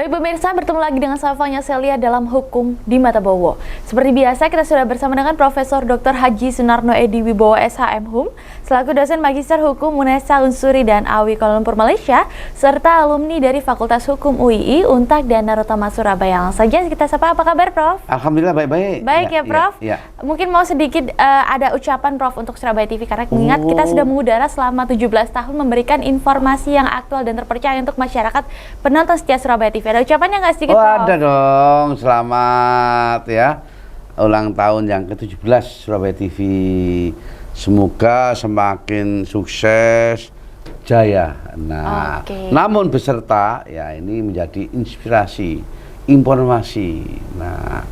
Baik pemirsa, bertemu lagi dengan Safanya Celia dalam Hukum di Mata Bowo. Seperti biasa, kita sudah bersama dengan Profesor Dr. Haji Sunarno Edi Wibowo SHM HUM, selaku dosen Magister Hukum UNESA Unsuri dan AWI Kuala Lumpur Malaysia, serta alumni dari Fakultas Hukum UII, Untak dan Narotama Surabaya. Langsung saja kita sapa, apa kabar Prof? Alhamdulillah baik-baik. Baik ya Prof. Ya. Mungkin mau sedikit ada ucapan Prof untuk Surabaya TV, karena mengingat kita sudah mengudara selama 17 tahun memberikan informasi yang aktual dan terpercaya untuk masyarakat penonton setia Surabaya TV. Ada ucapannya nggak sedikit, Prof? Ada dong, selamat ya ulang tahun yang ke-17 Surabaya TV. Semoga semakin sukses, jaya. Nah, namun beserta ya ini menjadi inspirasi, informasi. Nah,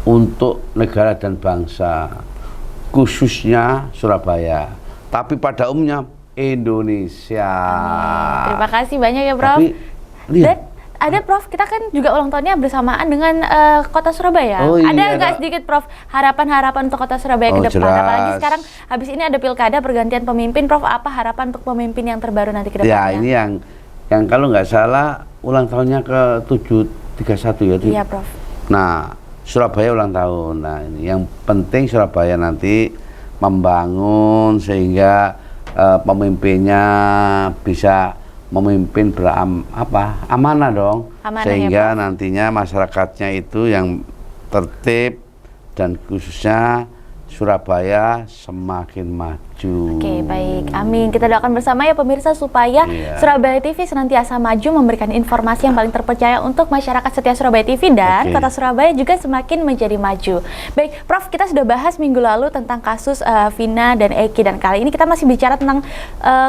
untuk negara dan bangsa, khususnya Surabaya, tapi pada umumnya Indonesia. Terima kasih banyak ya, Prof. Tapi, lihat. Ada Prof, kita kan juga ulang tahunnya bersamaan dengan Kota Surabaya. Oh, iya, ada nggak sedikit Prof harapan-harapan untuk Kota Surabaya ke depan? Jelas. Apalagi sekarang habis ini ada pilkada, pergantian pemimpin, Prof, apa harapan untuk pemimpin yang terbaru nanti ke depannya? Ya, ini yang kalau nggak salah ulang tahunnya ke 731 ya. Iya, Prof. Nah, Surabaya ulang tahun. Nah, ini yang penting Surabaya nanti membangun sehingga pemimpinnya bisa memimpin amanah dong, sehingga ya, nantinya masyarakatnya itu yang tertib dan khususnya Surabaya semakin maju. Oke, baik. Amin. Kita doakan bersama ya pemirsa supaya Surabaya TV senantiasa maju memberikan informasi yang paling terpercaya untuk masyarakat setia Surabaya TV dan Kota Surabaya juga semakin menjadi maju. Baik, Prof, kita sudah bahas minggu lalu tentang kasus Vina dan Eki, dan kali ini kita masih bicara tentang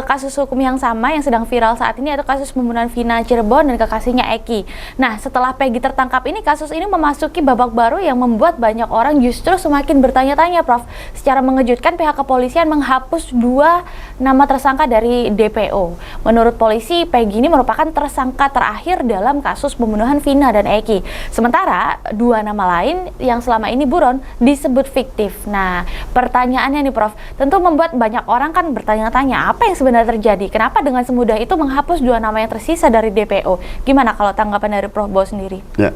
kasus hukum yang sama yang sedang viral saat ini, yaitu kasus pembunuhan Vina Cirebon dan kekasihnya Eki. Nah, setelah Peggy tertangkap ini, kasus ini memasuki babak baru yang membuat banyak orang justru semakin bertanya-tanya, Prof. Secara mengejutkan, pihak kepolisian menghapus 2 nama tersangka dari DPO. Menurut polisi, Peggy ini merupakan tersangka terakhir dalam kasus pembunuhan Vina dan Eki. Sementara 2 nama lain yang selama ini buron disebut fiktif. Nah, pertanyaannya nih Prof, tentu membuat banyak orang kan bertanya-tanya apa yang sebenarnya terjadi. Kenapa dengan semudah itu menghapus 2 nama yang tersisa dari DPO? Gimana kalau tanggapan dari Prof Bo sendiri? Ya,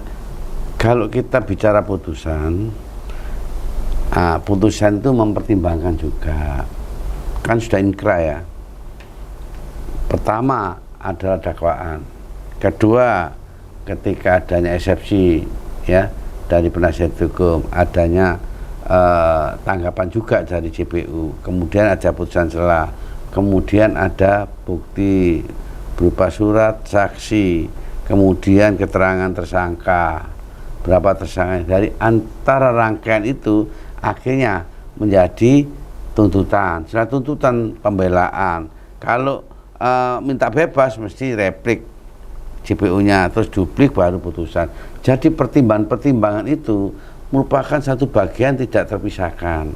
kalau kita bicara putusan, putusan itu mempertimbangkan juga, kan sudah inkrah ya. Pertama adalah dakwaan, kedua ketika adanya eksepsi ya dari penasihat hukum, adanya tanggapan juga dari JPU, kemudian ada putusan selah, kemudian ada bukti berupa surat saksi, kemudian keterangan tersangka, berapa tersangka. Dari antara rangkaian itu akhirnya menjadi tuntutan, setelah tuntutan pembelaan. Kalau minta bebas mesti replik JPU-nya, terus duplik baru putusan. Jadi pertimbangan-pertimbangan itu merupakan satu bagian tidak terpisahkan.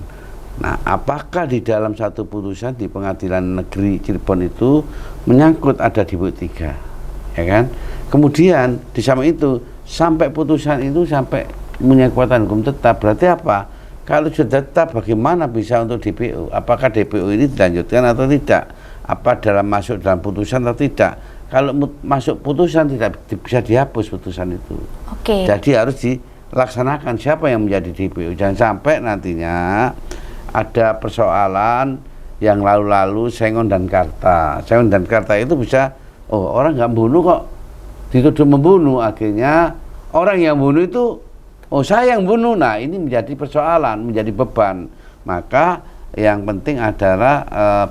Nah, apakah di dalam satu putusan di Pengadilan Negeri Cirebon itu menyangkut ada DPO 3, ya kan? Kemudian di samping itu sampai putusan itu sampai punya kekuatan hukum tetap, berarti apa? Kalau sudah tetap, bagaimana bisa untuk DPO? Apakah DPO ini dilanjutkan atau tidak? Apa masuk dalam putusan atau tidak? Kalau masuk putusan tidak bisa dihapus putusan itu. Jadi harus dilaksanakan siapa yang menjadi DPO. Jangan sampai nantinya ada persoalan yang lalu-lalu Sengon dan Karta. Sengon dan Karta itu bisa, orang nggak membunuh kok dituduh membunuh, akhirnya orang yang bunuh itu saya yang bunuh. Nah, ini menjadi persoalan, menjadi beban. Maka yang penting adalah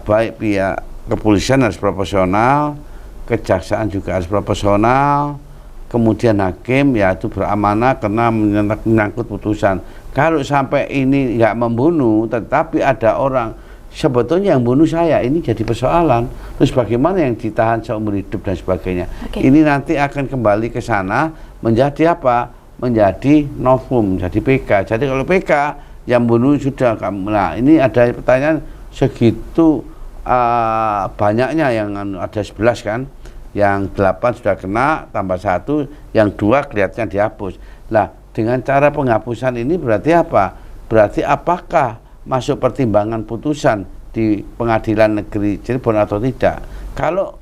baik pihak kepolisian harus proporsional, kejaksaan juga harus proporsional, kemudian hakim yaitu beramanah karena menyangkut putusan. Kalau sampai ini nggak membunuh, tetapi ada orang sebetulnya yang bunuh saya, ini jadi persoalan. Terus bagaimana yang ditahan seumur hidup dan sebagainya. Ini nanti akan kembali ke sana menjadi apa? Menjadi novum, menjadi PK. Jadi kalau PK yang bunuh sudah kamu. Nah, ini ada pertanyaan segitu banyaknya, yang ada 11 kan, yang 8 sudah kena tambah 1, yang 2 kelihatannya dihapus. Nah, dengan cara penghapusan ini berarti apa? Berarti apakah masuk pertimbangan putusan di Pengadilan Negeri Cirebon atau tidak? Kalau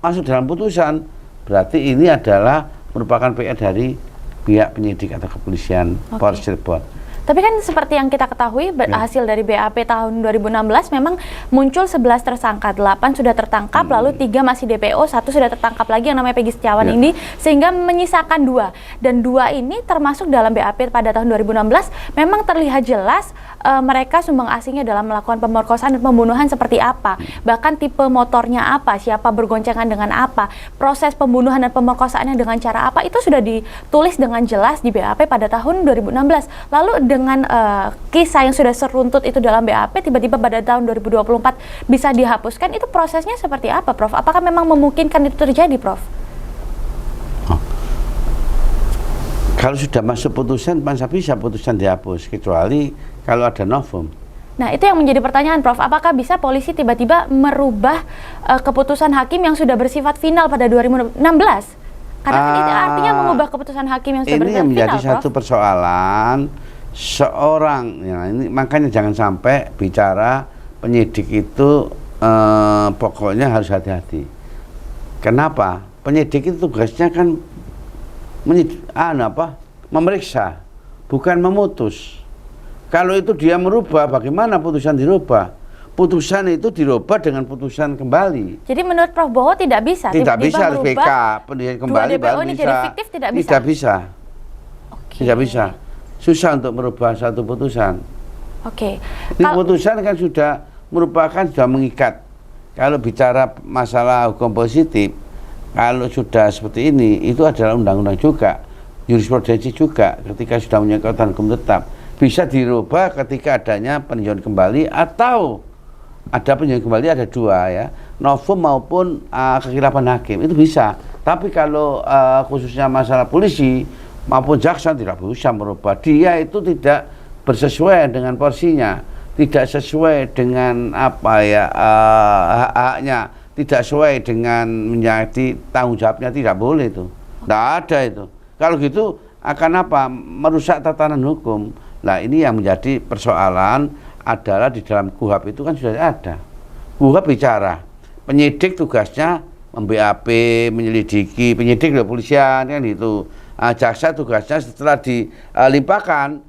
masuk dalam putusan, berarti ini adalah merupakan PA dari pihak penyidik atau kepolisian Polres Cirebon. Tapi kan seperti yang kita ketahui, hasil dari BAP tahun 2016 memang muncul 11 tersangka, 8 sudah tertangkap, lalu 3 masih DPO, 1 sudah tertangkap lagi yang namanya Peggy Setiawan ini, sehingga menyisakan 2. Dan 2 ini termasuk dalam BAP pada tahun 2016, memang terlihat jelas mereka sumbang asingnya dalam melakukan pemerkosaan dan pembunuhan seperti apa. Bahkan tipe motornya apa, siapa bergoncengan dengan apa, proses pembunuhan dan pemerkosaannya dengan cara apa, itu sudah ditulis dengan jelas di BAP pada tahun 2016. Lalu dengan kisah yang sudah seruntut itu dalam BAP, tiba-tiba pada tahun 2024 bisa dihapuskan, itu prosesnya seperti apa, Prof? Apakah memang memungkinkan itu terjadi, Prof? Kalau sudah masuk putusan, masa bisa putusan dihapus, kecuali kalau ada novum. Nah, itu yang menjadi pertanyaan, Prof. Apakah bisa polisi tiba-tiba merubah keputusan hakim yang sudah bersifat final pada 2016? Karena itu artinya mengubah keputusan hakim yang sudah bersifat final, ini yang menjadi Prof. satu persoalan. Seorang, ya ini makanya jangan sampai bicara penyidik itu pokoknya harus hati-hati. Kenapa? Penyidik itu tugasnya kan memeriksa, bukan memutus. Kalau itu dia merubah, bagaimana putusan dirubah? Putusan itu dirubah dengan putusan kembali. Jadi menurut Prof Bowo tidak bisa? Tidak bisa, harus BK, pendidikan kembali baru ini bisa. jadi fiktif, tidak bisa? Tidak bisa. Tidak bisa. Susah untuk merubah satu putusan. Ini putusan kan sudah mengikat. Kalau bicara masalah hukum positif, kalau sudah seperti ini, itu adalah undang-undang juga, jurisprudensi juga. Ketika sudah punya kekuatan hukum tetap, bisa dirubah ketika adanya peninjauan kembali, atau ada peninjauan kembali, ada 2 ya, novum maupun kekhilafan hakim, itu bisa. Tapi kalau khususnya masalah polisi maupun jaksa tidak bisa merubah. Dia itu tidak bersesuaian dengan porsinya, tidak sesuai dengan hak-haknya, tidak sesuai dengan menjadi tanggung jawabnya, tidak boleh itu. Tidak ada itu. Kalau gitu akan merusak tatanan hukum. Nah, ini yang menjadi persoalan adalah di dalam KUHP itu kan sudah ada. KUHP bicara penyidik tugasnya mem-BAP, menyelidiki, penyidik kepolisian kan itu. Jaksa tugasnya setelah dilimpahkan,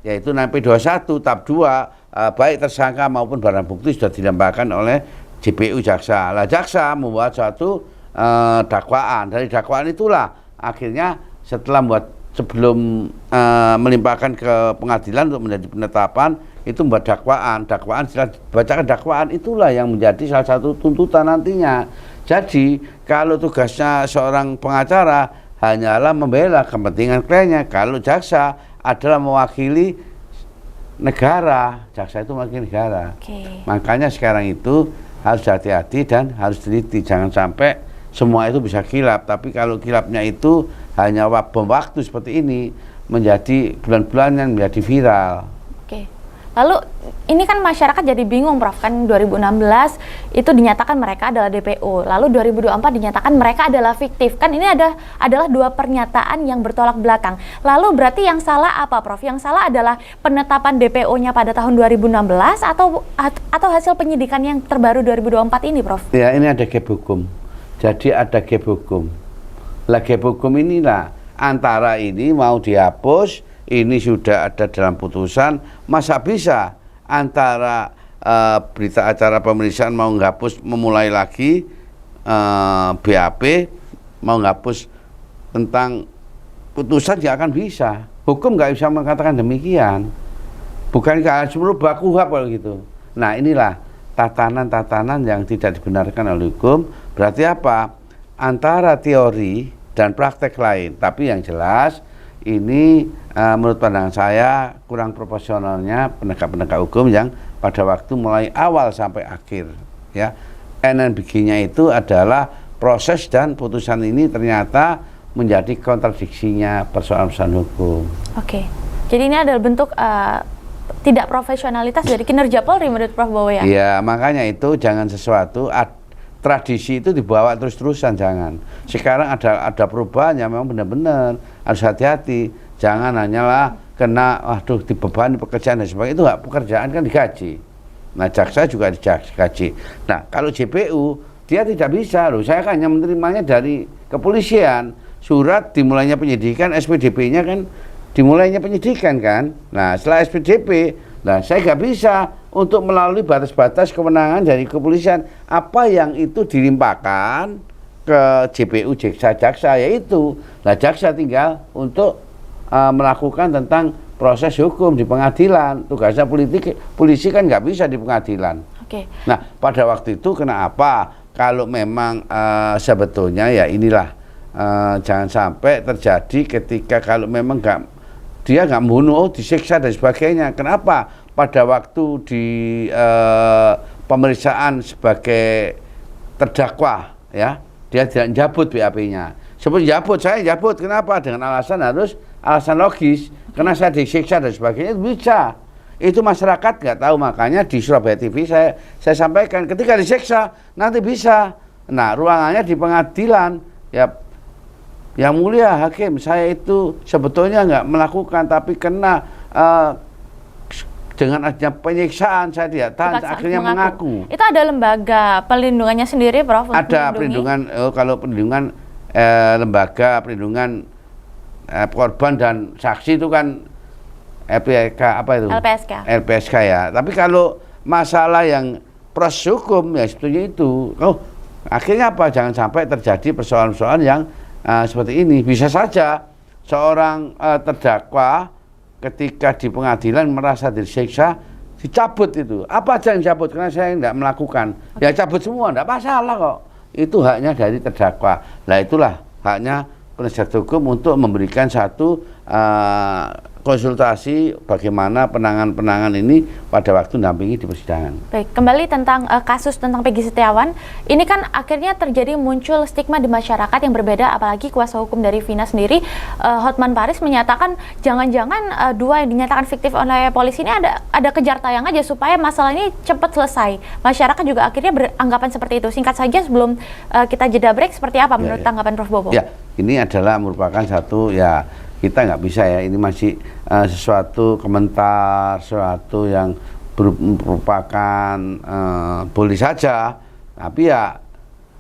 yaitu P21 tahap 2, baik tersangka maupun barang bukti sudah dilimpahkan oleh JPU jaksa. Lah jaksa membuat suatu dakwaan. Dari dakwaan itulah akhirnya setelah sebelum melimpahkan ke pengadilan untuk menjadi penetapan, itu membuat dakwaan setelah dibacakan dakwaan, itulah yang menjadi salah satu tuntutan nantinya. Jadi kalau tugasnya seorang pengacara hanyalah membela kepentingan kliennya, kalau jaksa adalah mewakili negara, jaksa itu mewakili negara. Makanya sekarang itu harus hati-hati dan harus teliti, jangan sampai semua itu bisa khilaf. Tapi kalau khilafnya itu hanya waktu seperti ini, menjadi bulan-bulan yang menjadi viral. Lalu ini kan masyarakat jadi bingung, Prof. Kan 2016 itu dinyatakan mereka adalah DPO, lalu 2024 dinyatakan mereka adalah fiktif. Kan ini adalah 2 pernyataan yang bertolak belakang. Lalu berarti yang salah apa, Prof? Yang salah adalah penetapan DPO-nya pada tahun 2016 atau hasil penyidikan yang terbaru 2024 ini, Prof? Ya, ini ada gap hukum. Jadi ada gap hukum. Lah gap hukum inilah antara ini mau dihapus, ini sudah ada dalam putusan, masa bisa antara berita acara pemeriksaan mau menghapus, memulai lagi BAP, mau menghapus tentang putusan, tidak akan bisa. Hukum nggak bisa mengatakan demikian. Bukankah harus merubah KUHP kalau gitu. Nah, inilah tatanan-tatanan yang tidak dibenarkan oleh hukum. Berarti apa? Antara teori dan praktek lain. Tapi yang jelas ini menurut pandangan saya kurang proporsionalnya penegak-penegak hukum yang pada waktu mulai awal sampai akhir, ya. NNBG-nya itu adalah proses dan putusan ini ternyata menjadi kontradiksinya persoalan-persoalan hukum. Jadi ini adalah bentuk tidak profesionalitas dari kinerja Polri menurut Prof Bowo, ya? Iya, makanya itu jangan sesuatu tradisi itu dibawa terus-terusan, jangan. Sekarang ada perubahan yang memang benar-benar harus hati-hati. Jangan hanyalah kena dibebani pekerjaan dan sebagainya. Itu hak pekerjaan kan digaji. Nah, jaksa juga digaji. Nah, kalau JPU dia tidak bisa loh. Saya hanya menerimanya dari kepolisian. surat dimulainya penyidikan, SPDP-nya kan dimulainya penyidikan kan. Nah setelah SPDP, nah saya nggak bisa untuk melalui batas-batas kewenangan dari kepolisian apa yang itu dilimpahkan ke JPU jaksa yaitu. Nah jaksa tinggal untuk melakukan tentang proses hukum di pengadilan. Tugasnya polisi kan nggak bisa di pengadilan. Oke. Nah pada waktu itu kenapa kalau memang sebetulnya ya inilah jangan sampai terjadi ketika kalau memang dia nggak membunuh, disiksa dan sebagainya. Kenapa pada waktu di pemeriksaan sebagai terdakwa ya dia tidak jabut BAP-nya. Seperti jabut, saya jabut, kenapa? Dengan alasan alasan logis, karena saya disiksa dan sebagainya, itu bisa. Itu masyarakat nggak tahu, makanya di Surabaya TV saya sampaikan ketika disiksa nanti bisa. Nah ruangannya di pengadilan ya, yang mulia hakim, saya itu sebetulnya nggak melakukan tapi kena dengan adanya penyiksaan saya tidak tahan, akhirnya mengaku. Itu ada lembaga pelindungannya sendiri, Prof? Ada perlindungan, kalau perlindungan lembaga perlindungan korban dan saksi itu kan LPSK apa itu? LPSK ya. Tapi kalau masalah yang proses hukum ya sebetulnya itu, akhirnya apa? Jangan sampai terjadi persoalan-persoalan yang seperti ini. Bisa saja seorang terdakwa ketika di pengadilan merasa disiksa, dicabut itu. Apa aja yang dicabut? Karena saya tidak melakukan. Ya cabut semua, tidak masalah kok. Itu haknya dari terdakwa. Nah itulah haknya penasihat hukum untuk memberikan satu konsultasi bagaimana penanganan ini pada waktu dampingi di persidangan. Baik, kembali tentang kasus tentang Peggy Setiawan, ini kan akhirnya terjadi muncul stigma di masyarakat yang berbeda, apalagi kuasa hukum dari Vina sendiri, Hotman Paris menyatakan jangan-jangan dua yang dinyatakan fiktif oleh polisi ini ada kejar tayang aja supaya masalah ini cepat selesai. Masyarakat juga akhirnya beranggapan seperti itu. Singkat saja sebelum kita jeda break, seperti apa menurut tanggapan Prof. Bobo? Ya, ini adalah merupakan satu ya, kita nggak bisa ya, ini masih sesuatu komentar, sesuatu yang merupakan boleh saja, tapi ya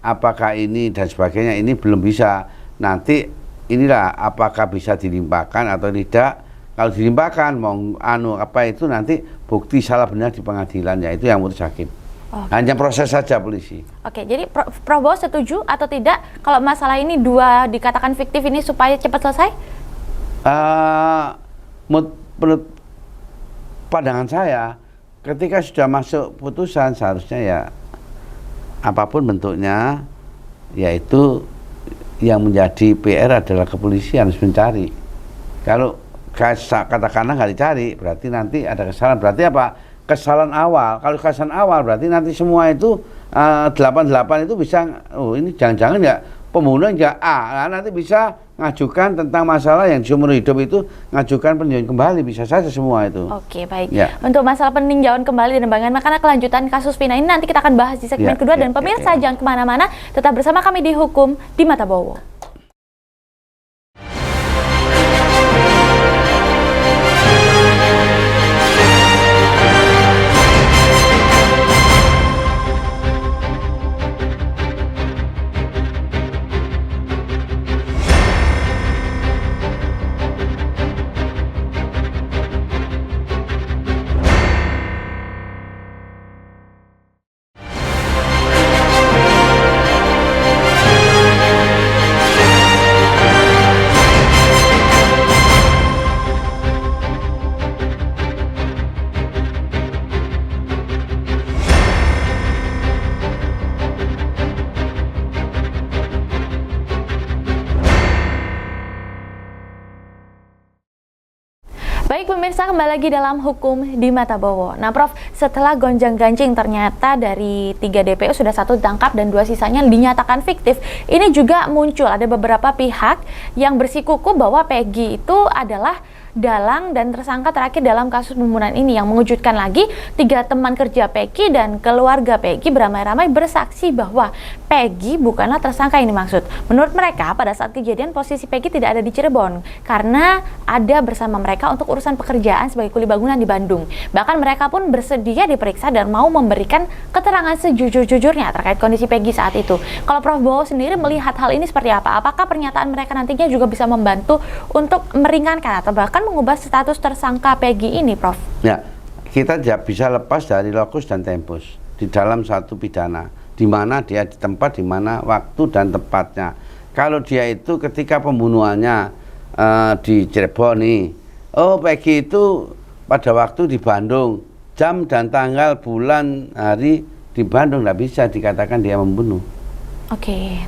apakah ini dan sebagainya ini belum bisa. Nanti inilah apakah bisa dilimpahkan atau tidak. Kalau dilimpahkan mau apa itu nanti bukti salah benar di pengadilan, ya itu yang mutus hakim. Hanya proses saja polisi. Oke, jadi Prof. Bowo setuju atau tidak kalau masalah ini dua dikatakan fiktif ini supaya cepat selesai? Menurut pandangan saya, ketika sudah masuk putusan seharusnya ya apapun bentuknya, yaitu yang menjadi PR adalah kepolisian harus mencari. Kalau katakanlah nggak dicari, berarti nanti ada kesalahan. Berarti apa? Kesalahan awal. Kalau kesalahan awal berarti nanti semua itu 88 itu bisa, ini jangan-jangan ya pembunuhan ya A, nanti bisa ngajukan tentang masalah yang seumur hidup itu, ngajukan peninjauan kembali, bisa saja semua itu. Oke, baik. Ya. Untuk masalah peninjauan kembali dan bagaimana kelanjutan kasus Vina ini nanti kita akan bahas di segmen kedua, dan pemirsa jangan kemana-mana, tetap bersama kami di Hukum di Mata Bowo. Baik pemirsa, kembali lagi dalam Hukum di Mata Bowo. Nah Prof, setelah gonjang-ganjing ternyata dari 3 DPO sudah 1 ditangkap dan 2 sisanya dinyatakan fiktif, ini juga muncul ada beberapa pihak yang bersikukuh bahwa Peggy itu adalah dalang dan tersangka terakhir dalam kasus pembunuhan ini. Yang mengejutkan lagi, 3 teman kerja Peggy dan keluarga Peggy beramai-ramai bersaksi bahwa Peggy bukanlah tersangka yang dimaksud. Menurut mereka, pada saat kejadian posisi Peggy tidak ada di Cirebon karena ada bersama mereka untuk urusan pekerjaan sebagai kuli bangunan di Bandung. Bahkan mereka pun bersedia diperiksa dan mau memberikan keterangan sejujur-jujurnya terkait kondisi Peggy saat itu. Kalau Prof Bowo sendiri melihat hal ini seperti apa? Apakah pernyataan mereka nantinya juga bisa membantu untuk meringankan atau bahkan mengubah status tersangka Peggy ini, Prof? Ya, kita tidak bisa lepas dari lokus dan tempus di dalam satu pidana, di mana dia di tempat, di mana waktu dan tempatnya. Kalau dia itu ketika pembunuhannya di Cirebon nih, oh Peggy itu pada waktu di Bandung, jam dan tanggal, bulan, hari di Bandung, nggak bisa dikatakan dia membunuh. Oke.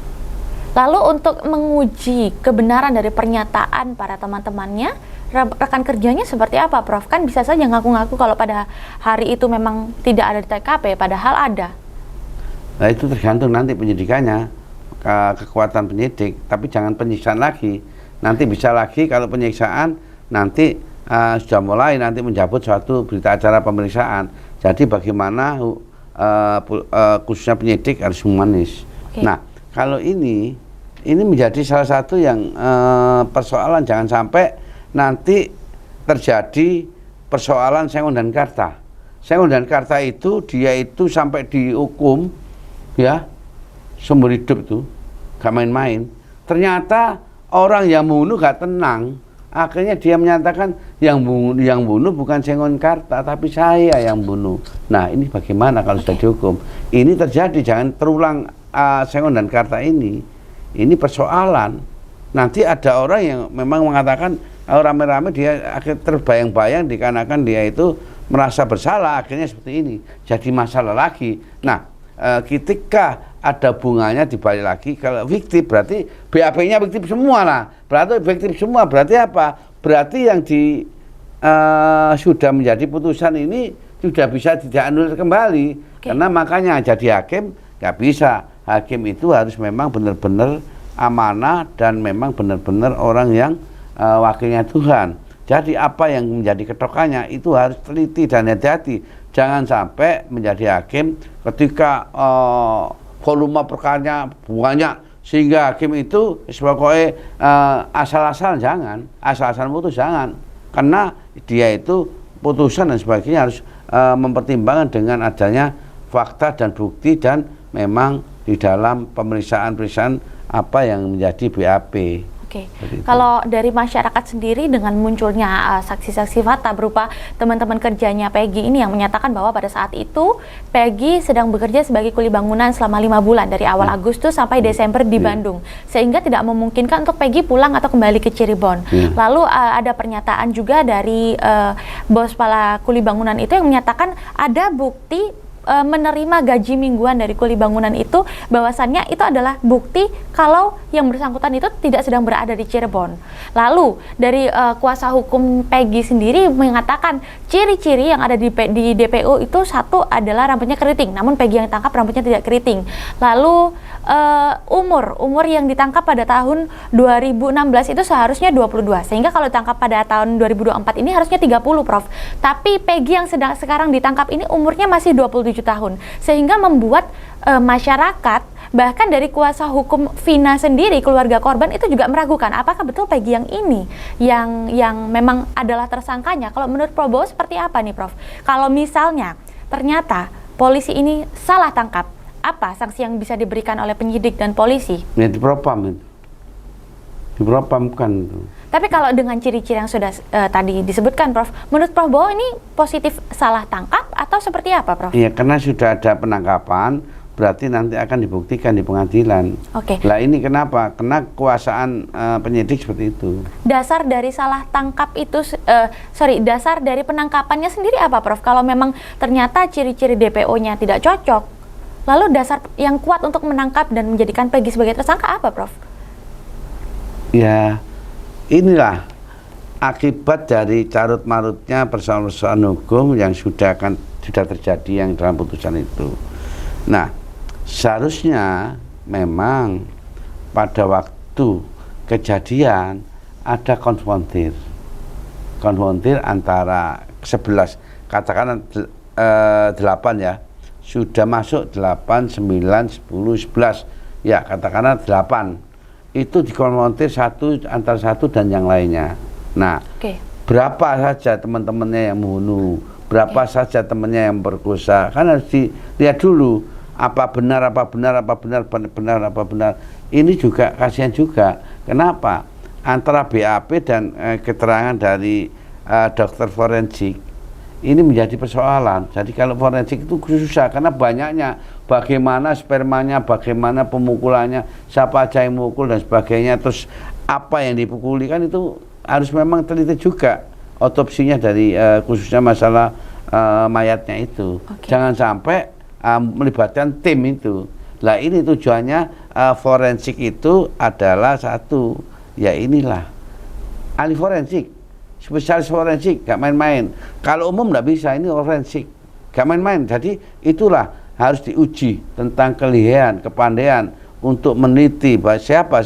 Lalu untuk menguji kebenaran dari pernyataan para teman-temannya, rekan kerjanya seperti apa, Prof? Kan bisa saja ngaku-ngaku kalau pada hari itu memang tidak ada di TKP, padahal ada. Nah itu tergantung nanti penyidikannya, kekuatan penyidik, tapi jangan penyiksaan lagi. Nanti bisa lagi kalau penyiksaan nanti sudah mulai nanti menjabut suatu berita acara pemeriksaan. Jadi bagaimana khususnya penyidik harus humanis. Okay. Nah kalau ini menjadi salah satu yang persoalan, jangan sampai nanti terjadi persoalan Sengon dan Karta. Sengon dan Karta itu dia itu sampai dihukum ya seumur hidup itu, gak main-main. Ternyata orang yang membunuh gak tenang, akhirnya dia menyatakan yang bunuh bukan Sengon Karta tapi saya yang bunuh. Nah ini bagaimana kalau sudah dihukum? Ini terjadi, jangan terulang Sengon dan Karta ini persoalan. Nanti ada orang yang memang mengatakan rame-rame dia akhirnya terbayang-bayang dikarenakan dia itu merasa bersalah, akhirnya seperti ini jadi masalah lagi. Nah ketika ada bunganya dibalik lagi, kalau fiktif berarti BAP-nya fiktif semua lah. Berarti fiktif semua, berarti apa? Berarti yang sudah menjadi putusan ini sudah bisa tidak anulir kembali. Karena makanya jadi hakim nggak bisa. Hakim itu harus memang benar-benar amanah dan memang benar-benar orang yang wakilnya Tuhan. Jadi apa yang menjadi ketokannya itu harus teliti dan hati-hati. Jangan sampai menjadi hakim ketika volume perkaranya banyak sehingga hakim itu pokoknya asal-asalan jangan, asal-asalan putus jangan, karena dia itu putusan dan sebagainya harus mempertimbangkan dengan adanya fakta dan bukti dan memang di dalam pemeriksaan apa yang menjadi BAP. Oke, kalau dari masyarakat sendiri dengan munculnya saksi-saksi fakta berupa teman-teman kerjanya Peggy ini yang menyatakan bahwa pada saat itu Peggy sedang bekerja sebagai kuli bangunan selama 5 bulan dari awal Agustus sampai Desember di Bandung, sehingga tidak memungkinkan untuk Peggy pulang atau kembali ke Cirebon. Lalu ada pernyataan juga dari bos kepala kuli bangunan itu yang menyatakan ada bukti menerima gaji mingguan dari kuli bangunan itu, bahwasannya itu adalah bukti kalau yang bersangkutan itu tidak sedang berada di Cirebon. Lalu dari kuasa hukum Peggy sendiri mengatakan ciri-ciri yang ada di DPO itu satu adalah rambutnya keriting, namun Peggy yang ditangkap rambutnya tidak keriting. Lalu umur yang ditangkap pada tahun 2016 itu seharusnya 22, sehingga kalau ditangkap pada tahun 2024 ini harusnya 30, Prof. Tapi Peggy yang sekarang ditangkap ini umurnya masih 27 tahun, sehingga membuat masyarakat, bahkan dari kuasa hukum Vina sendiri, keluarga korban itu juga meragukan apakah betul Peggy yang ini yang memang adalah tersangkanya. Kalau menurut Prof Bowo seperti apa nih, Prof? Kalau misalnya ternyata polisi ini salah tangkap, apa sanksi yang bisa diberikan oleh penyidik dan polisi? Ya dipropam kan. Tapi kalau dengan ciri-ciri yang sudah tadi disebutkan, Prof, menurut Prof Bowo ini positif salah tangkap atau seperti apa, Prof? Iya, karena sudah ada penangkapan, berarti nanti akan dibuktikan di pengadilan. Oke. Lah ini kenapa? Karena kekuasaan penyidik seperti itu. Dasar dari salah tangkap itu, dasar dari penangkapannya sendiri apa, Prof? Kalau memang ternyata ciri-ciri DPO-nya tidak cocok, lalu dasar yang kuat untuk menangkap dan menjadikan Peggy sebagai tersangka apa, Prof? Ya, inilah akibat dari carut-marutnya persoalan-persoalan hukum yang sudah terjadi yang dalam putusan itu. Nah, seharusnya memang pada waktu kejadian ada konfrontir antara 11, katakanlah 8 ya, sudah masuk 8, 9, 10, 11 ya katakanlah 8, itu dikonfrontir antara satu dan yang lainnya. Nah, berapa saja teman-temannya yang membunuh, berapa saja temannya yang berkosa, kan harus dilihat dulu apa benar. Ini juga kasihan juga. Kenapa? Antara BAP dan keterangan dari dokter forensik ini menjadi persoalan. Jadi kalau forensik itu susah karena banyaknya, bagaimana spermanya, bagaimana pemukulannya, siapa aja yang memukul dan sebagainya, terus apa yang dipukuli, kan itu harus memang teliti juga otopsinya dari khususnya masalah mayatnya itu. Jangan sampai melibatkan tim itu. Lah ini tujuannya forensik itu adalah satu, ya inilah ahli forensik, spesialis forensik, gak main-main. Kalau umum nggak bisa, ini forensik, gak main-main. Jadi itulah harus diuji tentang kelihayan, kepandaian untuk meneliti siapa.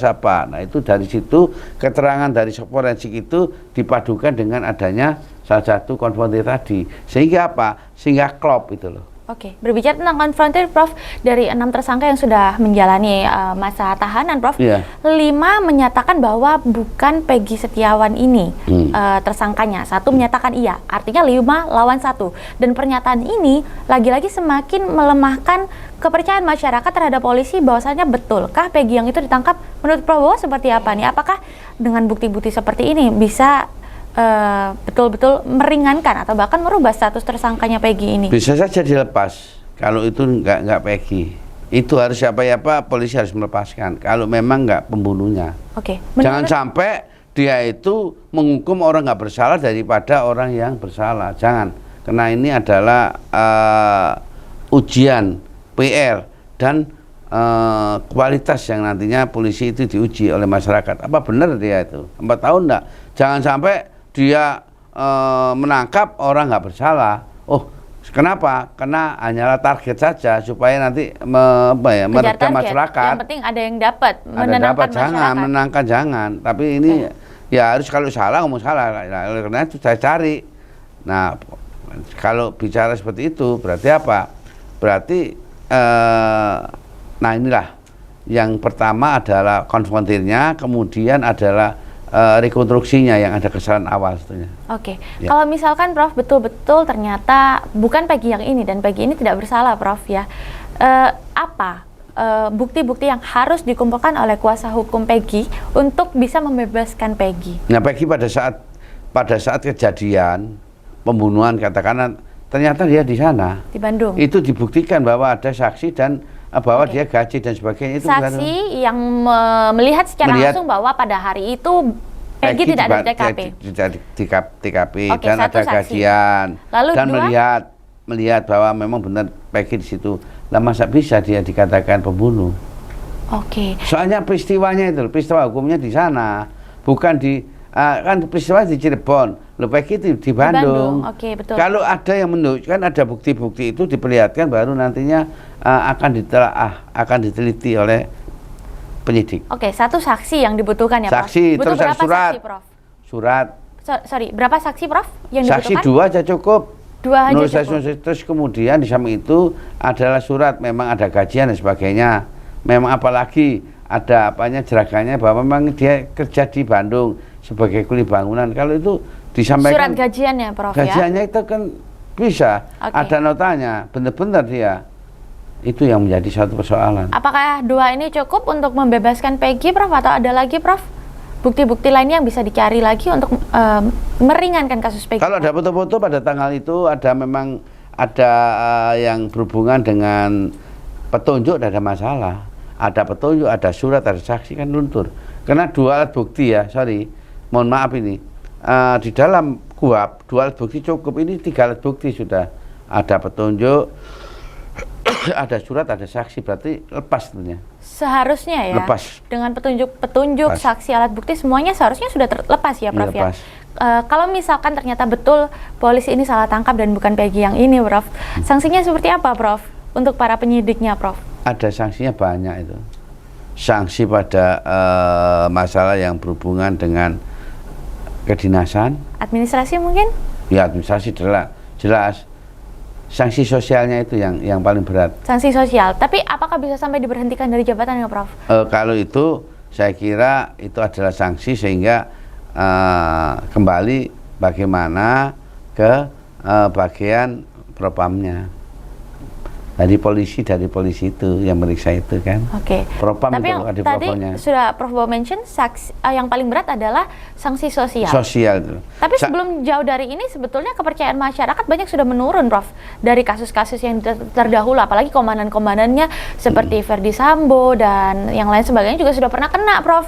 Nah itu dari situ keterangan dari forensik itu dipadukan dengan adanya salah satu konfrontir tadi, sehingga apa? Sehingga klop itu loh. Oke, berbicara tentang konfrontir, Prof, dari 6 tersangka yang sudah menjalani masa tahanan, Prof, 5 menyatakan bahwa bukan Peggy Setiawan ini tersangkanya. 1 menyatakan iya, artinya 5 lawan 1. Dan pernyataan ini lagi-lagi semakin melemahkan kepercayaan masyarakat terhadap polisi bahwasanya betulkah Peggy yang itu ditangkap. Menurut Prabowo seperti apa nih? Apakah dengan bukti-bukti seperti ini bisa betul-betul meringankan atau bahkan merubah status tersangkanya Peggy ini? Bisa saja dilepas kalau itu nggak Peggy. Itu harus siapa polisi harus melepaskan kalau memang nggak pembunuhnya. Jangan sampai dia itu menghukum orang nggak bersalah daripada orang yang bersalah. Jangan, karena ini adalah ujian PR dan kualitas yang nantinya polisi itu diuji oleh masyarakat. Apa benar dia itu 4 tahun enggak? Jangan sampai dia menangkap orang nggak bersalah. Oh, kenapa? Karena hanyalah target saja supaya nanti meredam masyarakat. Yang penting ada yang dapat, menenangkan masyarakat. Menenangkan jangan. Tapi ini ya harus, kalau salah ngomong salah. Nah, karena itu saya cari. Nah, kalau bicara seperti itu berarti apa? Berarti nah inilah yang pertama adalah konfrontirnya, kemudian adalah rekonstruksinya yang ada kesalahan awal sebetulnya. Kalau misalkan Prof betul-betul ternyata bukan Peggy yang ini dan Peggy ini tidak bersalah, Prof, ya, apa bukti-bukti yang harus dikumpulkan oleh kuasa hukum Peggy untuk bisa membebaskan Peggy? Nah, Peggy pada saat kejadian pembunuhan, katakanlah ternyata dia di sana di Bandung, itu dibuktikan bahwa ada saksi dan bahwa dia gaji dan sebagainya. Itu saksi yang melihat secara langsung bahwa pada hari itu Peggy tidak ada di TKP. Di TKP dan ada gajian. Lalu dan melihat bahwa memang benar Peggy di situ. Lah masa bisa dia dikatakan pembunuh? Soalnya peristiwanya itu, peristiwa hukumnya di sana, bukan di kan peristiwa di Cirebon. Loh, Peggy di Bandung. Betul. Kalau ada yang menunjukkan, ada bukti-bukti itu diperlihatkan, baru nantinya akan ditelaah, akan diteliti oleh penyidik. 1 saksi yang dibutuhkan ya, Prof? Saksi, butuh terus ada berapa surat. Saksi, Prof? Surat. Berapa saksi, Prof, yang saksi dibutuhkan? 2 aja cukup. 2 aja cukup. Terus kemudian di samping itu adalah surat, memang ada gajian dan sebagainya. Memang apalagi ada apanya, jeragannya bahwa memang dia kerja di Bandung sebagai kuli bangunan. Kalau itu disampaikan surat gajiannya, Prof, gajiannya itu kan bisa ada notanya, benar-benar dia. Itu yang menjadi satu persoalan. Apakah 2 ini cukup untuk membebaskan Peggy, Prof, atau ada lagi, Prof, bukti-bukti lainnya yang bisa dicari lagi untuk meringankan kasus Peggy? Kalau ada foto-foto pada tanggal itu, memang ada yang berhubungan dengan petunjuk, tidak ada masalah. Ada petunjuk, ada surat, ada saksi, kan luntur. Karena 2 alat bukti ya, mohon maaf ini, di dalam KUHP 2 alat bukti cukup. Ini 3 alat bukti sudah. Ada petunjuk, ada surat, ada saksi, berarti lepas tentunya. Seharusnya ya. Lepas. Dengan petunjuk, saksi, alat bukti semuanya seharusnya sudah terlepas ya, Prof, ya. Kalau misalkan ternyata betul polisi ini salah tangkap dan bukan Peggy yang ini, Prof, sanksinya seperti apa, Prof, untuk para penyidiknya, Prof? Ada sanksinya banyak itu. Sanksi pada masalah yang berhubungan dengan kedinasan. Administrasi mungkin? Ya, administrasi jelas. sanksi sosialnya itu yang paling berat. Sanksi sosial. Tapi apakah bisa sampai diberhentikan dari jabatan ya, Prof? Kalau itu saya kira itu adalah sanksi sehingga kembali bagaimana ke bagian propamnya. Dari polisi itu yang meriksa itu kan. Oke. Propam tapi itu yang ada tadi propamnya. sudah Prof Bowo mention yang paling berat adalah sanksi sosial. Sosial itu. Tapi sebelum jauh dari ini sebetulnya kepercayaan masyarakat banyak sudah menurun, Prof. Dari kasus-kasus yang terdahulu, apalagi komandan-komandannya seperti Verdi Sambo dan yang lain sebagainya juga sudah pernah kena, Prof.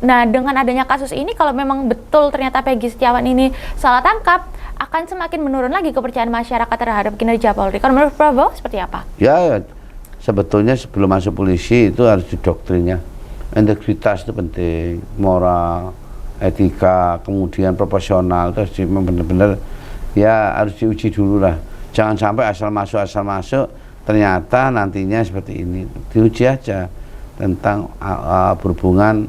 Nah, dengan adanya kasus ini, kalau memang betul ternyata Peggy Setiawan ini salah tangkap, akan semakin menurun lagi kepercayaan masyarakat terhadap kinerja Polri. Kalau menurut Prof Bowo seperti apa? Ya, sebetulnya sebelum masuk polisi itu harus didoktrinnya. Integritas itu penting, moral, etika, kemudian proporsional itu harus benar-benar ya harus diuji dulu lah. Jangan sampai asal masuk ternyata nantinya seperti ini. Diuji aja tentang berhubungan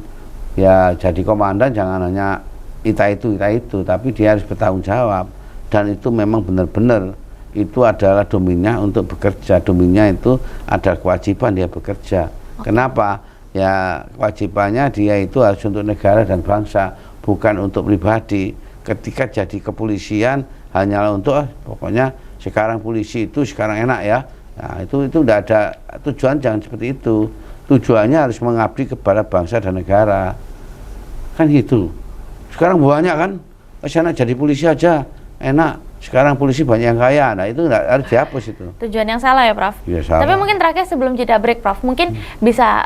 ya jadi komandan, jangan hanya itu, tapi dia harus bertanggung jawab. Dan itu memang benar-benar itu adalah dominnya untuk bekerja. Dominnya itu ada kewajiban dia bekerja. Kenapa? Ya kewajibannya dia itu harus untuk negara dan bangsa, bukan untuk pribadi. Ketika jadi kepolisian hanyalah untuk pokoknya sekarang polisi itu sekarang enak ya. Nah, itu udah ada tujuan, jangan seperti itu. Tujuannya harus mengabdi kepada bangsa dan negara. Kan gitu. Sekarang banyak kan, sana jadi polisi aja enak. Sekarang polisi banyak yang kaya. Nah, itu harus dihapus itu. Tujuan yang salah ya, Prof? Ya, salah. Tapi mungkin terakhir sebelum jeda break, Prof, mungkin bisa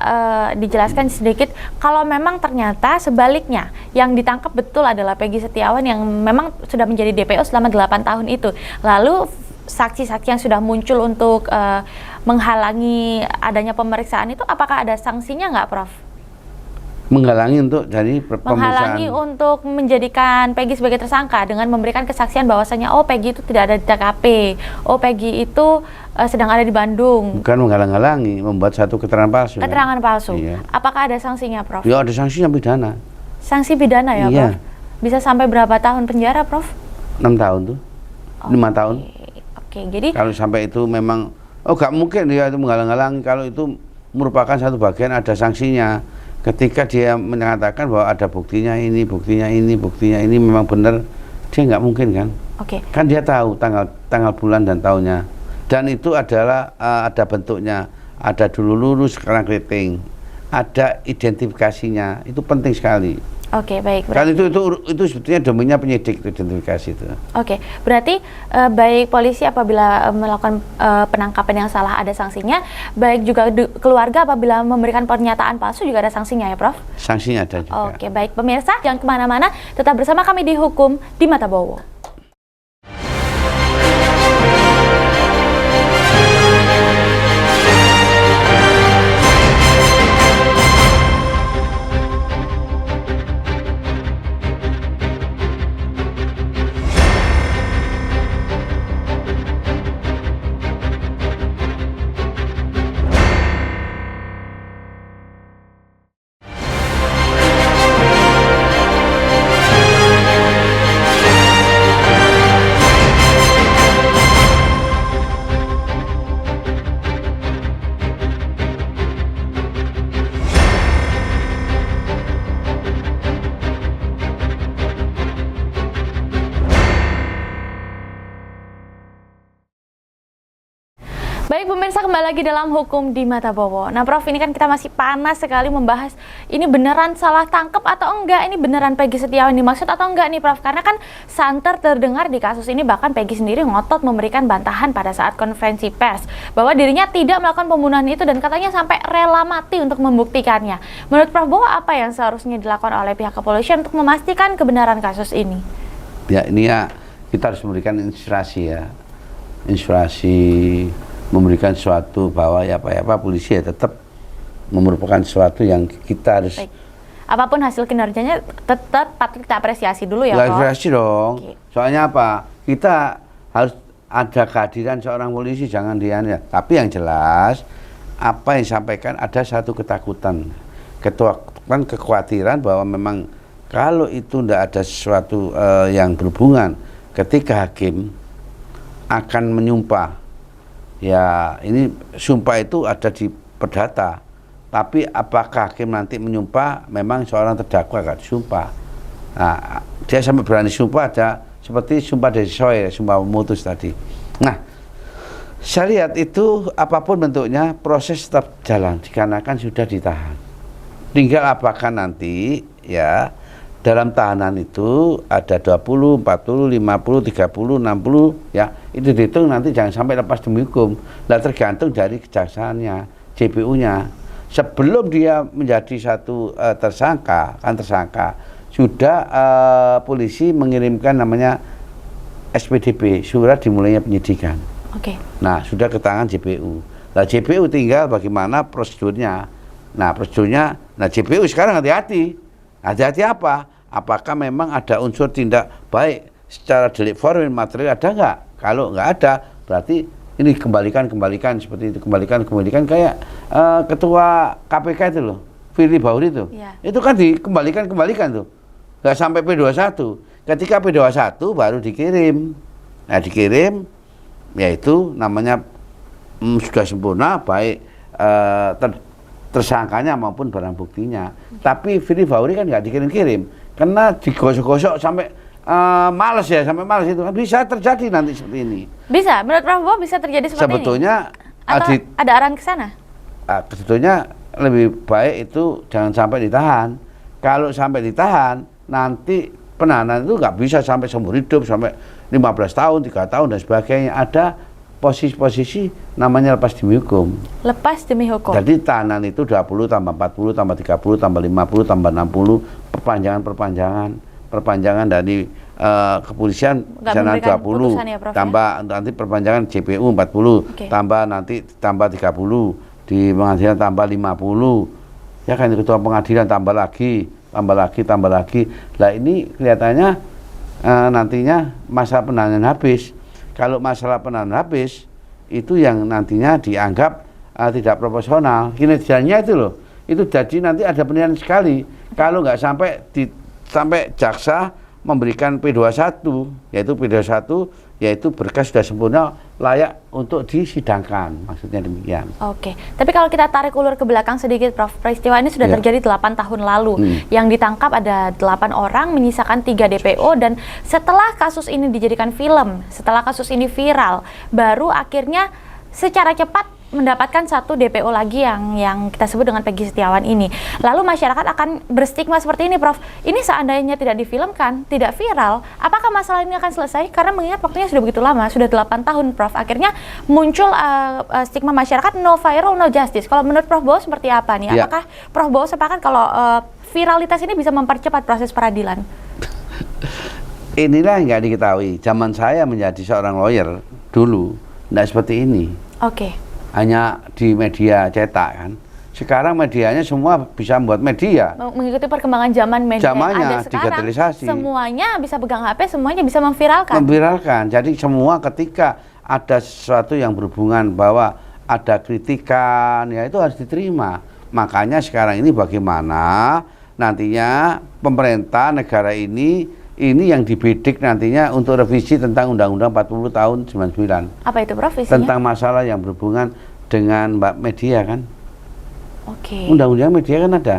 dijelaskan sedikit kalau memang ternyata sebaliknya yang ditangkap betul adalah Peggy Setiawan yang memang sudah menjadi DPO selama 8 tahun itu. Lalu saksi-saksi yang sudah muncul untuk menghalangi adanya pemeriksaan itu, apakah ada sanksinya nggak, Prof? Menghalangi untuk jadi pemeriksaan. Menghalangi untuk menjadikan Peggy sebagai tersangka dengan memberikan kesaksian bahwasanya oh Peggy itu tidak ada di TKP, oh Peggy itu sedang ada di Bandung. Bukan menghalang-halangi, membuat satu keterangan palsu. Keterangan palsu. Iya. Apakah ada sanksinya, Prof? Ya ada sanksinya pidana. Sanksi pidana ya, Iya. Prof? Bisa sampai berapa tahun penjara, Prof? 6 tahun tuh. 5 tahun. Oke, jadi Kalau sampai itu memang gak mungkin dia itu menghalang-halangi. Kalau itu merupakan satu bagian ada sanksinya. Ketika dia menyatakan bahwa ada buktinya ini memang benar, dia nggak mungkin kan? Oke. Kan dia tahu tanggal bulan dan tahunnya. Dan itu adalah ada bentuknya, ada dulu lurus sekarang keriting, ada identifikasinya, itu penting sekali. Oke, baik. Kan itu sebetulnya domainnya penyidik itu identifikasi itu. Oke, berarti baik polisi apabila melakukan penangkapan yang salah ada sanksinya, baik juga keluarga apabila memberikan pernyataan palsu juga ada sanksinya ya, Prof? Sanksinya ada juga. Oke, baik pemirsa, jangan kemana-mana, tetap bersama kami di Hukum di Mata Bowo. Baik pemirsa, kembali lagi dalam Hukum di Mata Bowo. Nah Prof, ini kan kita masih panas sekali membahas ini beneran salah tangkap atau enggak, ini beneran Peggy Setiawan dimaksud atau enggak nih Prof, karena kan santer terdengar di kasus ini, bahkan Peggy sendiri ngotot memberikan bantahan pada saat konferensi pers bahwa dirinya tidak melakukan pembunuhan itu dan katanya sampai rela mati untuk membuktikannya. Menurut Prof Bowo, apa yang seharusnya dilakukan oleh pihak kepolisian untuk memastikan kebenaran kasus ini? Ya ini ya kita harus memberikan inspirasi ya, memberikan sesuatu bahwa ya apa polisi ya tetap merupakan sesuatu yang kita harus. Baik. Apapun hasil kinerjanya tetap patut kita apresiasi dulu ya, Prof. Apresiasi dong. Oke. Soalnya apa? Kita harus ada kehadiran seorang polisi, jangan dia ya. Tapi yang jelas apa yang disampaikan ada satu ketakutan, kekhawatiran bahwa memang kalau itu tidak ada sesuatu yang berhubungan ketika hakim akan menyumpah Ya, ini sumpah itu ada di perdata. Tapi apakah hakim nanti menyumpah memang seorang terdakwa gak disumpah. Nah, dia sampai berani sumpah ada seperti sumpah dari Soe, sumpah memutus tadi. Nah, saya lihat itu apapun bentuknya proses tetap jalan dikarenakan sudah ditahan. Tinggal apakah nanti ya dalam tahanan itu ada 20, 40, 50, 30, 60 ya, itu dihitung nanti jangan sampai lepas demi hukum. Nah, tergantung dari kejaksaannya, JPU-nya. Sebelum dia menjadi satu tersangka, sudah polisi mengirimkan namanya SPDP, surat dimulainya penyidikan. Oke. Nah, sudah ke tangan JPU. Nah, JPU tinggal bagaimana prosedurnya. Nah, prosedurnya, JPU sekarang hati-hati. Hati-hati apa? Apakah memang ada unsur tindak baik secara delik formil material ada nggak? Kalau nggak ada, berarti ini kembalikan seperti itu, kembalikan kayak ketua KPK itu loh, Firly Bahuri itu. Ya. Itu kan dikembalikan tuh. Nggak sampai P21. Ketika P21 baru dikirim. Nah, dikirim yaitu namanya sudah sempurna baik tersangkanya maupun barang buktinya. Tapi Firly Bahuri kan nggak dikirim-kirim karena digosok-gosok sampai males itu kan bisa terjadi nanti seperti ini. Bisa, menurut Prof Bo bisa terjadi seperti sebetulnya ini? Atau ada arahan ke sana? Sebetulnya lebih baik itu jangan sampai ditahan. Kalau sampai ditahan, nanti penahanan itu nggak bisa sampai seumur hidup, sampai 15 tahun, 3 tahun dan sebagainya. Ada posisi-posisi namanya lepas demi hukum. Lepas demi hukum. Jadi tahanan itu 20 tambah 40 tambah 30 tambah 50 tambah 60 perpanjangan dari kepolisian sana 20 ya, Prof, tambah ya? Nanti perpanjangan JPU 40 tambah nanti tambah 30 di pengadilan tambah 50 ya kan, ketua pengadilan tambah lagi. Lah ini kelihatannya nantinya masa penahanan habis. Kalau masalah penahanan habis itu yang nantinya dianggap tidak proporsional kinerjanya itu loh, itu jadi nanti ada penilaian sekali kalau nggak sampai jaksa memberikan P21 yaitu berkas sudah sempurna layak untuk disidangkan, maksudnya demikian. Oke, tapi kalau kita tarik ulur ke belakang sedikit Prof, peristiwa ini sudah terjadi 8 tahun lalu. Yang ditangkap ada 8 orang, menyisakan 3 DPO, dan setelah kasus ini dijadikan film, setelah kasus ini viral, baru akhirnya secara cepat mendapatkan 1 DPO lagi yang kita sebut dengan Peggy Setiawan ini. Lalu masyarakat akan berstigma seperti ini, Prof. Ini seandainya tidak difilmkan, tidak viral, apakah masalah ini akan selesai? Karena mengingat waktunya sudah begitu lama, sudah 8 tahun, Prof. Akhirnya muncul stigma masyarakat no viral, no justice. Kalau menurut Prof Bo seperti apa nih? Apakah Prof Bo sepakat kalau viralitas ini bisa mempercepat proses peradilan? Inilah yang nggak diketahui. Zaman saya menjadi seorang lawyer dulu, nggak seperti ini. Oke. Hanya di media cetak kan. Sekarang medianya semua bisa membuat media. Mengikuti perkembangan zaman media zamannya ada sekarang. Digitalisasi. Semuanya bisa pegang HP, semuanya bisa memviralkan. Jadi semua ketika ada sesuatu yang berhubungan bahwa ada kritikan, ya itu harus diterima. Makanya sekarang ini bagaimana nantinya pemerintah negara ini yang dibidik nantinya untuk revisi tentang Undang-Undang 40 tahun 99. Apa itu, Prof, isinya? Tentang masalah yang berhubungan dengan media kan. Oke. Undang-undang media kan ada.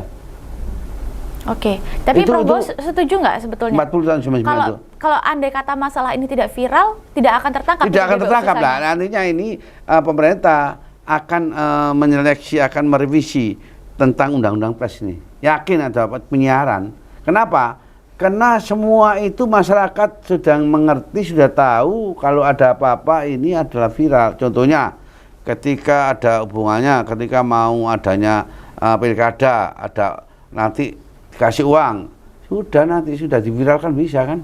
Oke. Tapi Prof Bo setuju nggak sebetulnya? 40 tahun 99 itu. Kalau andai kata masalah ini tidak viral, tidak akan tertangkap. Tidak akan tertangkap. Nah, nantinya ini pemerintah akan menyeleksi, akan merevisi tentang Undang-Undang Pers ini. Yakin ada penyiaran. Kenapa? Karena semua itu masyarakat sudah mengerti, sudah tahu kalau ada apa-apa ini adalah viral. Contohnya ketika ada hubungannya, ketika mau adanya pilkada, ada nanti dikasih uang, sudah diviralkan, bisa kan?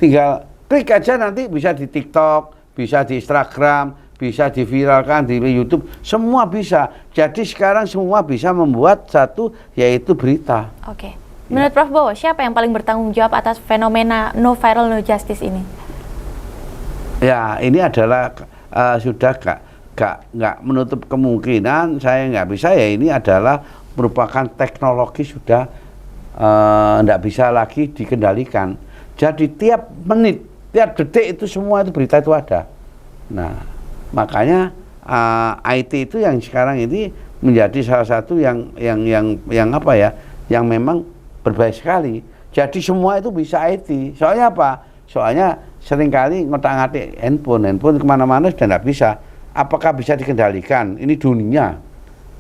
Tinggal klik aja, nanti bisa di TikTok, bisa di Instagram, bisa diviralkan di YouTube, semua bisa. Jadi sekarang semua bisa membuat satu, yaitu berita. Oke. Menurut Prof Bo, siapa yang paling bertanggung jawab atas fenomena no viral no justice ini? Ya, ini adalah sudah nggak menutup kemungkinan, saya nggak bisa ya, ini adalah merupakan teknologi sudah nggak bisa lagi dikendalikan. Jadi tiap menit, tiap detik itu semua itu berita itu ada. Nah, makanya IT itu yang sekarang ini menjadi salah satu yang apa ya, yang memang berbahaya sekali. Jadi semua itu bisa IT. Soalnya apa? Soalnya seringkali ngotak-ngatik handphone kemana-mana sudah tidak bisa. Apakah bisa dikendalikan? Ini dunia.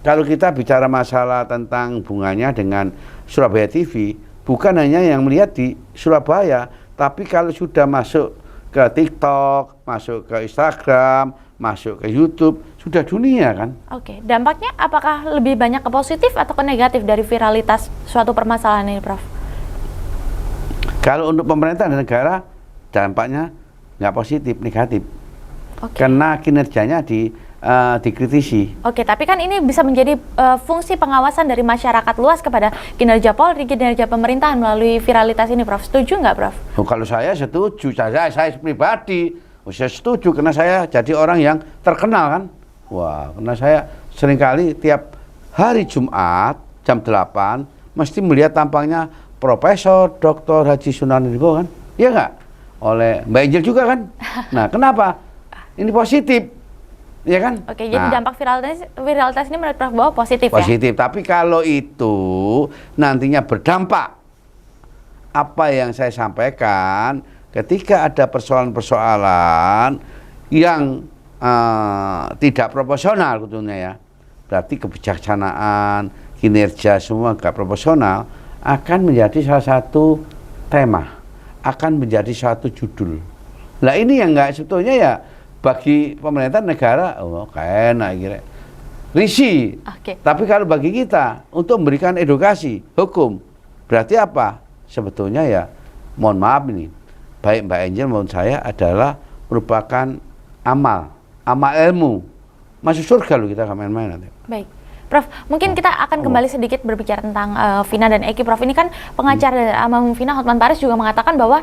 Kalau kita bicara masalah tentang hubungannya dengan Surabaya TV, bukan hanya yang melihat di Surabaya, tapi kalau sudah masuk ke TikTok, masuk ke Instagram, masuk ke YouTube, sudah dunia kan? Oke, dampaknya apakah lebih banyak ke positif atau ke negatif dari viralitas suatu permasalahan ini, Prof? Kalau untuk pemerintah dan negara, dampaknya nggak positif, negatif. Oke. Karena kinerjanya dikritisi. Oke, tapi kan ini bisa menjadi fungsi pengawasan dari masyarakat luas kepada kinerja Polri, kinerja pemerintahan melalui viralitas ini, Prof. Setuju nggak, Prof? Oh, kalau saya setuju, saya pribadi, saya setuju karena saya jadi orang yang terkenal kan. Wah, karena saya seringkali tiap hari Jumat jam 8 mesti melihat tampangnya Profesor Dr. Haji Sunarko kan. Iya nggak? Oleh Mbak Angel juga kan. Nah, kenapa? Ini positif. Ya kan? Oke, jadi dampak viralitas ini menurut Prof bahwa positif ya? Positif, tapi kalau itu nantinya berdampak, apa yang saya sampaikan, ketika ada persoalan-persoalan yang tidak proporsional tentunya ya, berarti kebijaksanaan, kinerja semua nggak proporsional, akan menjadi salah satu tema, akan menjadi satu judul. Nah ini yang nggak sebetulnya ya, bagi pemerintah negara, kayaknya kira risih. Okay. Tapi kalau bagi kita untuk memberikan edukasi hukum, berarti apa? Sebetulnya ya, mohon maaf ini, baik Mbak Angel maupun saya adalah merupakan amal ilmu. Masuk surga loh kita, main-main nanti. Baik. Prof, mungkin kita akan kembali sedikit berbicara tentang Vina dan Eki. Prof, ini kan pengacara dari almarhum Vina, Hotman Paris juga mengatakan bahwa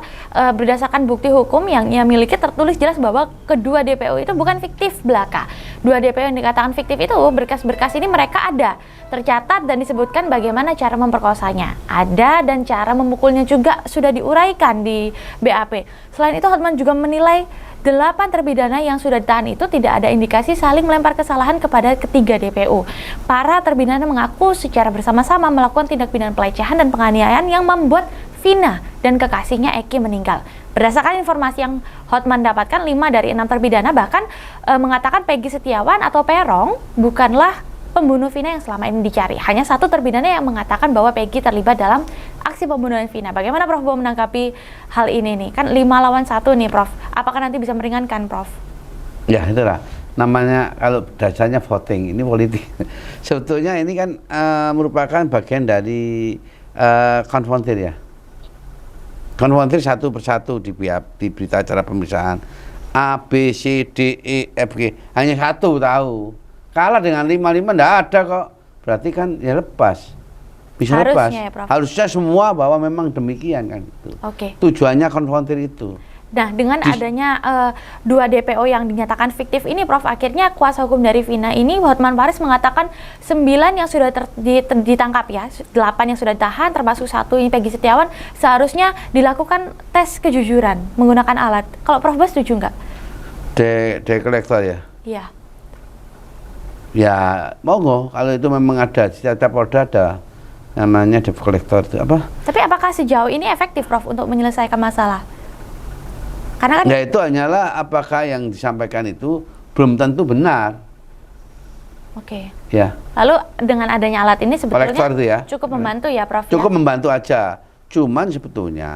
berdasarkan bukti hukum yang ia miliki tertulis jelas bahwa kedua DPO itu bukan fiktif belaka. Dua DPO yang dikatakan fiktif itu, berkas-berkas ini mereka ada, tercatat dan disebutkan bagaimana cara memperkosanya. Ada dan cara memukulnya juga sudah diuraikan di BAP. Selain itu, Hotman juga menilai 8 terpidana yang sudah ditahan itu tidak ada indikasi saling melempar kesalahan kepada ketiga DPO. Para terpidana mengaku secara bersama-sama melakukan tindak pidana pelecehan dan penganiayaan yang membuat Vina dan kekasihnya Eki meninggal. Berdasarkan informasi yang Hotman dapatkan, 5 dari 6 terpidana bahkan mengatakan Peggy Setiawan atau Peron bukanlah pembunuh Vina yang selama ini dicari. Hanya 1 terpidana yang mengatakan bahwa Peggy terlibat dalam aksi pembunuhan Vina. Bagaimana Prof Bo menanggapi hal ini nih? Kan 5 lawan 1 nih, Prof. Apakah nanti bisa meringankan, Prof? Ya, itulah. Namanya kalau dasarnya voting, ini politik. Sebetulnya ini kan merupakan bagian dari konfrontir ya. Konfrontir satu persatu di berita acara pemeriksaan. A, B, C, D, E, F, G. Hanya 1 tahu. Kalah dengan 5 enggak ada kok. Berarti kan ya lepas. Bisa harusnya lepas. Ya, Prof. Harusnya semua bahwa memang demikian kan itu. Oke. Tujuannya konfrontir itu. Nah, dengan adanya 2 DPO yang dinyatakan fiktif ini, Prof, akhirnya kuasa hukum dari Vina ini, Hotman Paris mengatakan 9 yang sudah ditangkap ya, 8 yang sudah ditahan, termasuk 1 ini Peggy Setiawan, seharusnya dilakukan tes kejujuran menggunakan alat. Kalau Prof Bas setuju nggak? Kolektor ya? Iya. Ya, monggo kalau itu memang ada, setiap Polda ada namanya debt collector itu apa? Tapi apakah sejauh ini efektif, Prof, untuk menyelesaikan masalah? Karena kan ya itu hanyalah apakah yang disampaikan itu belum tentu benar. Oke. Ya. Lalu dengan adanya alat ini sebetulnya itu ya, cukup membantu ya, Prof? Cukup ya? membantu aja. Cuman sebetulnya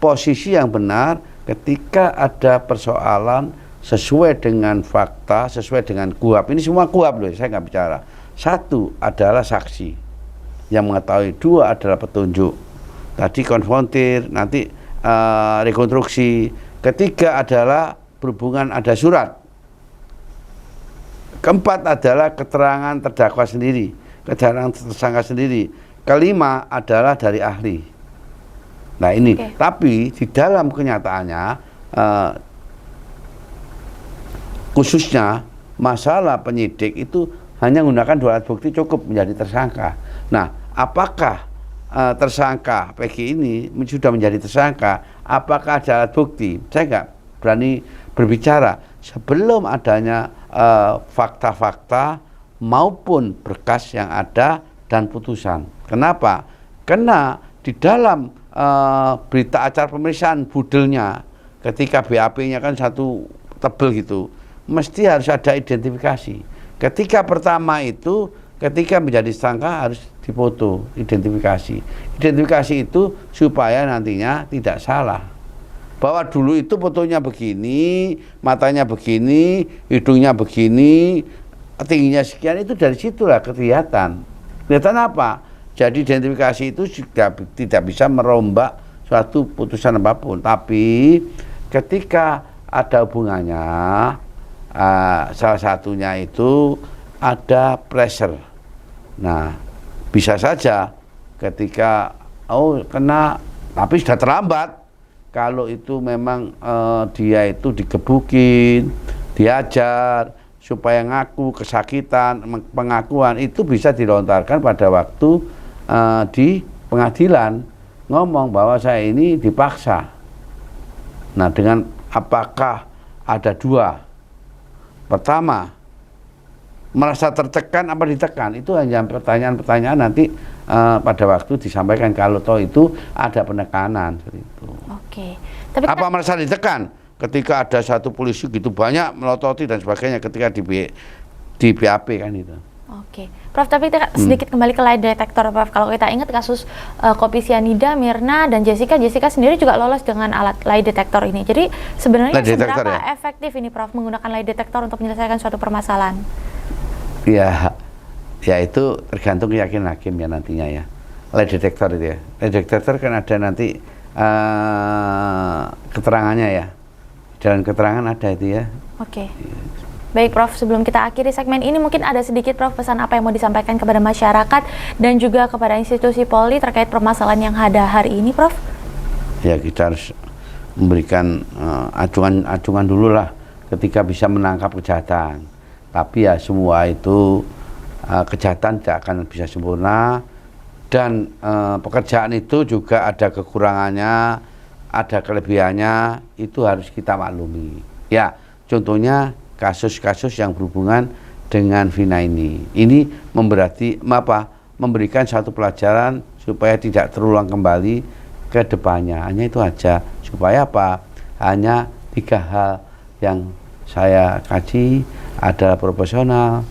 posisi yang benar ketika ada persoalan sesuai dengan fakta, sesuai dengan KUHP. Ini semua KUHP loh, saya nggak bicara. 1 adalah saksi yang mengetahui, 2 adalah petunjuk. Tadi konfrontir, nanti rekonstruksi. Ketiga adalah berhubungan ada surat. Keempat adalah keterangan terdakwa sendiri, keterangan tersangka sendiri. Kelima adalah dari ahli. Nah ini, tapi di dalam kenyataannya khususnya masalah penyidik itu hanya menggunakan 2 alat bukti cukup menjadi tersangka. Nah, apakah tersangka Peggy ini sudah menjadi tersangka? Apakah ada alat bukti? Saya nggak berani berbicara sebelum adanya fakta-fakta maupun berkas yang ada dan putusan. Kenapa? Karena di dalam berita acara pemeriksaan budelnya, ketika BAP-nya kan satu tebel gitu, mesti harus ada identifikasi. Ketika pertama itu, ketika menjadi tersangka harus dipoto identifikasi. Identifikasi itu supaya nantinya tidak salah. Bahwa dulu itu fotonya begini, matanya begini, hidungnya begini, tingginya sekian, itu dari situlah kelihatan. Kelihatan apa? Jadi identifikasi itu juga tidak bisa merombak suatu putusan apapun. Tapi ketika ada hubungannya, salah satunya itu ada pressure. Nah, bisa saja ketika kena, tapi sudah terlambat. Kalau itu memang dia itu digebukin, diajar supaya ngaku kesakitan, pengakuan itu bisa dilontarkan pada waktu di pengadilan, ngomong bahwa saya ini dipaksa. Nah, dengan apakah ada dua? Pertama, merasa tertekan apa ditekan, itu hanya pertanyaan-pertanyaan nanti pada waktu disampaikan kalau toh itu ada penekanan seperti itu. Oke. Tapi apa merasa ditekan ketika ada satu polisi gitu banyak melototi dan sebagainya ketika di BAP kan itu. Oke, Prof, tapi kita sedikit kembali ke lie detector, Prof. Kalau kita ingat kasus kopi sianida, Mirna, dan Jessica sendiri juga lolos dengan alat lie detector ini. Jadi sebenarnya seberapa efektif ini, Prof, menggunakan lie detector untuk menyelesaikan suatu permasalahan? Ya itu tergantung keyakinan hakim ya nantinya ya. Lie detector itu ya. Lie detector kan ada nanti keterangannya ya. Jalan keterangan ada itu ya. Oke. Baik, Prof, sebelum kita akhiri segmen ini, mungkin ada sedikit, Prof, pesan apa yang mau disampaikan kepada masyarakat dan juga kepada institusi Polri terkait permasalahan yang ada hari ini, Prof? Ya, kita harus memberikan acungan dulu lah ketika bisa menangkap kejahatan. Tapi ya semua itu kejahatan tidak akan bisa sempurna, dan pekerjaan itu juga ada kekurangannya, ada kelebihannya, itu harus kita maklumi. Ya, contohnya kasus-kasus yang berhubungan dengan Vina ini memberikan satu pelajaran supaya tidak terulang kembali ke depannya. Hanya itu aja, supaya apa? Hanya 3 hal yang saya kaji adalah proporsional,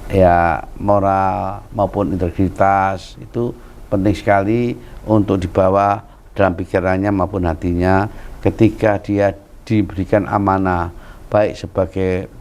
ya moral maupun integritas, itu penting sekali untuk dibawa dalam pikirannya maupun hatinya ketika dia diberikan amanah, baik sebagai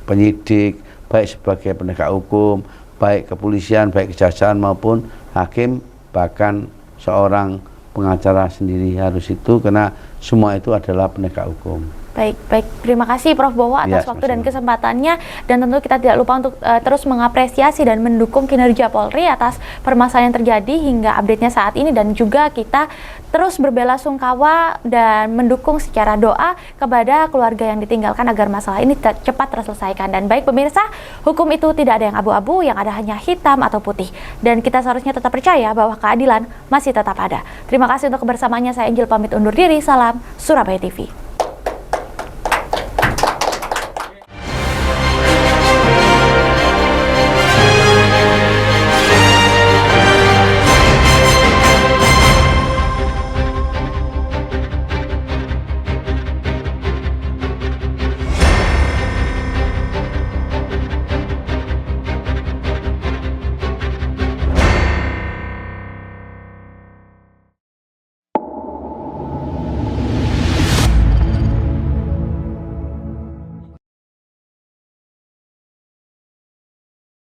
penyidik, baik sebagai penegak hukum, baik kepolisian, baik kejaksaan maupun hakim, bahkan seorang pengacara sendiri harus itu, karena semua itu adalah penegak hukum. Baik, terima kasih Prof Bowo atas waktu dan kesempatannya, dan tentu kita tidak lupa untuk terus mengapresiasi dan mendukung kinerja Polri atas permasalahan yang terjadi hingga update-nya saat ini, dan juga kita terus berbelasungkawa dan mendukung secara doa kepada keluarga yang ditinggalkan agar masalah ini cepat terselesaikan. Dan baik pemirsa, hukum itu tidak ada yang abu-abu, yang ada hanya hitam atau putih, dan kita seharusnya tetap percaya bahwa keadilan masih tetap ada. Terima kasih untuk kebersamaannya, saya Angel pamit undur diri, salam Surabaya TV.